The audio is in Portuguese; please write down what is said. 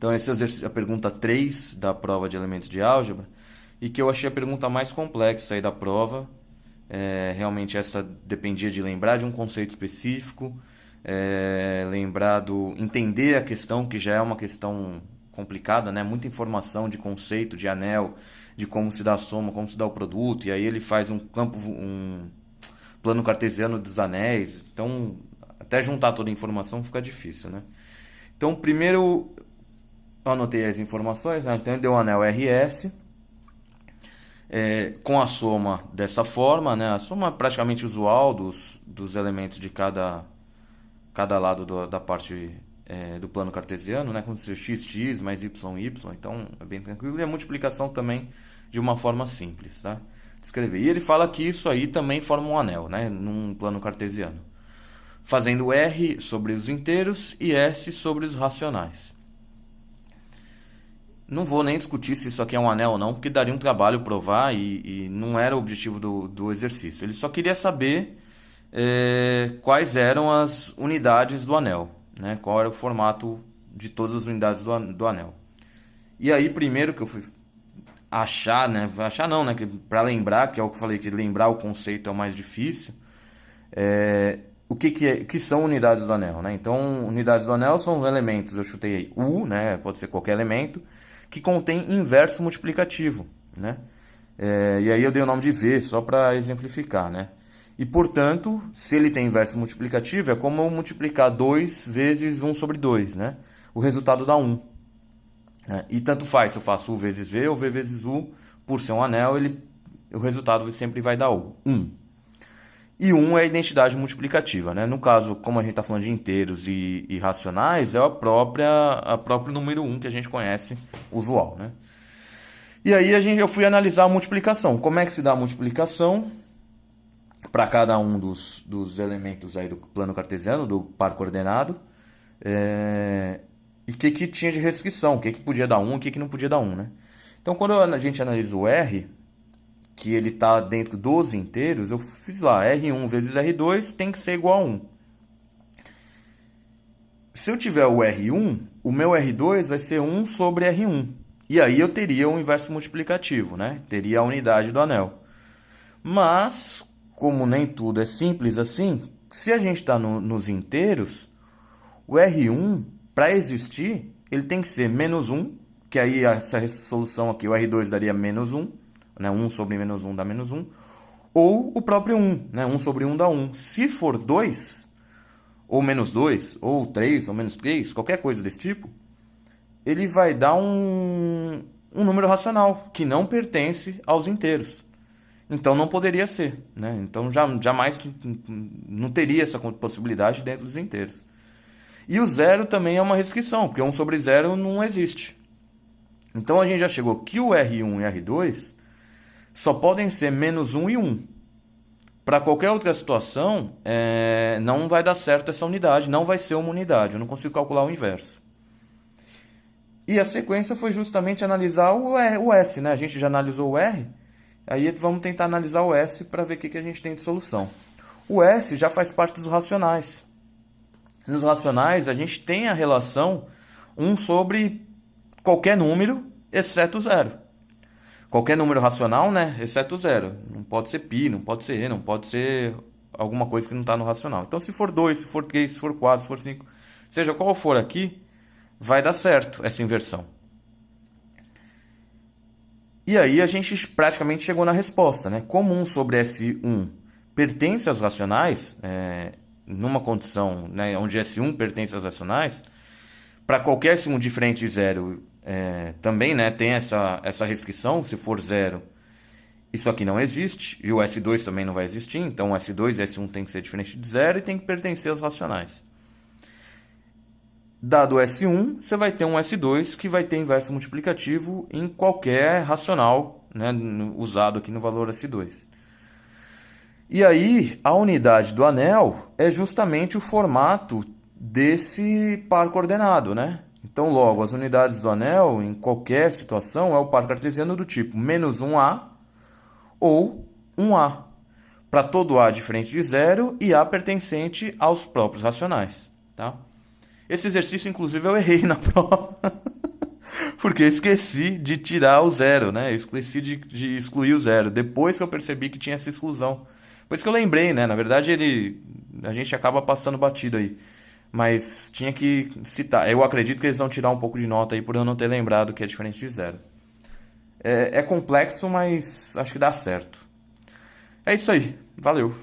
Então essa é a pergunta 3 da prova de elementos de álgebra, e que eu achei a pergunta mais complexa aí da prova. Realmente essa dependia de lembrar de um conceito específico, entender a questão, que já é uma questão complicada, né? Muita informação de conceito, de anel, de como se dá a soma, como se dá o produto, e aí ele faz um plano cartesiano dos anéis. Então, até juntar toda a informação fica difícil, né? Então, primeiro eu anotei as informações, né? Então, ele deu um anel RS, com a soma dessa forma, né? A soma praticamente usual dos elementos de cada lado da parte do plano cartesiano, né? Como se x mais y, então é bem tranquilo. E a multiplicação também de uma forma simples, tá? Escrever. E ele fala que isso aí também forma um anel, né? Num plano cartesiano. Fazendo R sobre os inteiros e S sobre os racionais. Não vou nem discutir se isso aqui é um anel ou não, porque daria um trabalho provar e não era o objetivo do exercício. Ele só queria saber quais eram as unidades do anel, né? Qual era o formato de todas as unidades do anel. E aí, primeiro que eu fui achar, né? Achar não, né? Para lembrar, que é o que eu falei, que lembrar o conceito é o mais difícil. O que são unidades do anel, né? Então, unidades do anel são elementos, eu chutei aí U, né? Pode ser qualquer elemento, que contém inverso multiplicativo, né? E aí eu dei o nome de V só para exemplificar, né? E, portanto, se ele tem inverso multiplicativo, é como eu multiplicar 2 vezes 1 sobre 2, né? O resultado dá 1. Né? E tanto faz se eu faço U vezes V ou V vezes U, por ser um anel, o resultado sempre vai dar 1. E 1 é a identidade multiplicativa, né? No caso, como a gente está falando de inteiros e racionais, é a próprio número 1 que a gente conhece, usual, né? E aí eu fui analisar a multiplicação. Como é que se dá a multiplicação para cada um dos elementos aí do plano cartesiano, do par coordenado? E o que tinha de restrição, o que podia dar 1 e o que não podia dar 1, né? Então, quando a gente analisa o R, que ele está dentro dos inteiros, eu fiz lá, R1 vezes R2 tem que ser igual a 1. Se eu tiver o R1, o meu R2 vai ser 1 sobre R1. E aí eu teria o inverso multiplicativo, né? Teria a unidade do anel. Mas, como nem tudo é simples assim, se a gente está nos inteiros, o R1, para existir, ele tem que ser menos 1, que aí essa solução aqui, o R2 daria menos 1, né? 1 sobre menos 1 dá menos 1. Ou o próprio 1, né? 1 sobre 1 dá 1. Se for 2, ou menos 2, ou 3, ou menos 3, qualquer coisa desse tipo, ele vai dar um número racional, que não pertence aos inteiros. Então não poderia ser, né? Então jamais não teria essa possibilidade dentro dos inteiros. E o zero também é uma restrição, porque 1 sobre 0 não existe. Então a gente já chegou que o R1 e R2 só podem ser menos 1 e 1. Para qualquer outra situação, não vai dar certo essa unidade, não vai ser uma unidade, eu não consigo calcular o inverso. E a sequência foi justamente analisar o S, né? A gente já analisou o R, aí vamos tentar analisar o S para ver o que a gente tem de solução. O S já faz parte dos racionais. Nos racionais, a gente tem a relação 1 sobre qualquer número, exceto 0. Qualquer número racional, né? Exceto 0. Não pode ser π, não pode ser e, não pode ser alguma coisa que não está no racional. Então, se for 2, se for 3, se for 4, se for 5, seja qual for aqui, vai dar certo essa inversão. E aí a gente praticamente chegou na resposta, né? Como 1 sobre S1 pertence aos racionais, numa condição, né, onde S1 pertence aos racionais, para qualquer S1 diferente de 0, também, né, tem essa restrição. Se for 0, isso aqui não existe, e o S2 também não vai existir. Então o S2 e S1 tem que ser diferente de 0 e tem que pertencer aos racionais. Dado o S1, você vai ter um S2 que vai ter inverso multiplicativo em qualquer racional, né, usado aqui no valor S2. E aí, a unidade do anel é justamente o formato desse par coordenado, né? Então, logo, as unidades do anel, em qualquer situação, é o par cartesiano do tipo menos 1A ou 1A. Para todo A diferente de 0 e A pertencente aos próprios racionais, tá? Esse exercício, inclusive, eu errei na prova. Porque eu esqueci de tirar o zero, né? Eu esqueci de excluir o zero. Depois que eu percebi que tinha essa exclusão. Depois que eu lembrei, né? Na verdade, a gente acaba passando batido aí. Mas tinha que citar. Eu acredito que eles vão tirar um pouco de nota aí por eu não ter lembrado que é diferente de zero. É complexo, mas acho que dá certo. É isso aí. Valeu.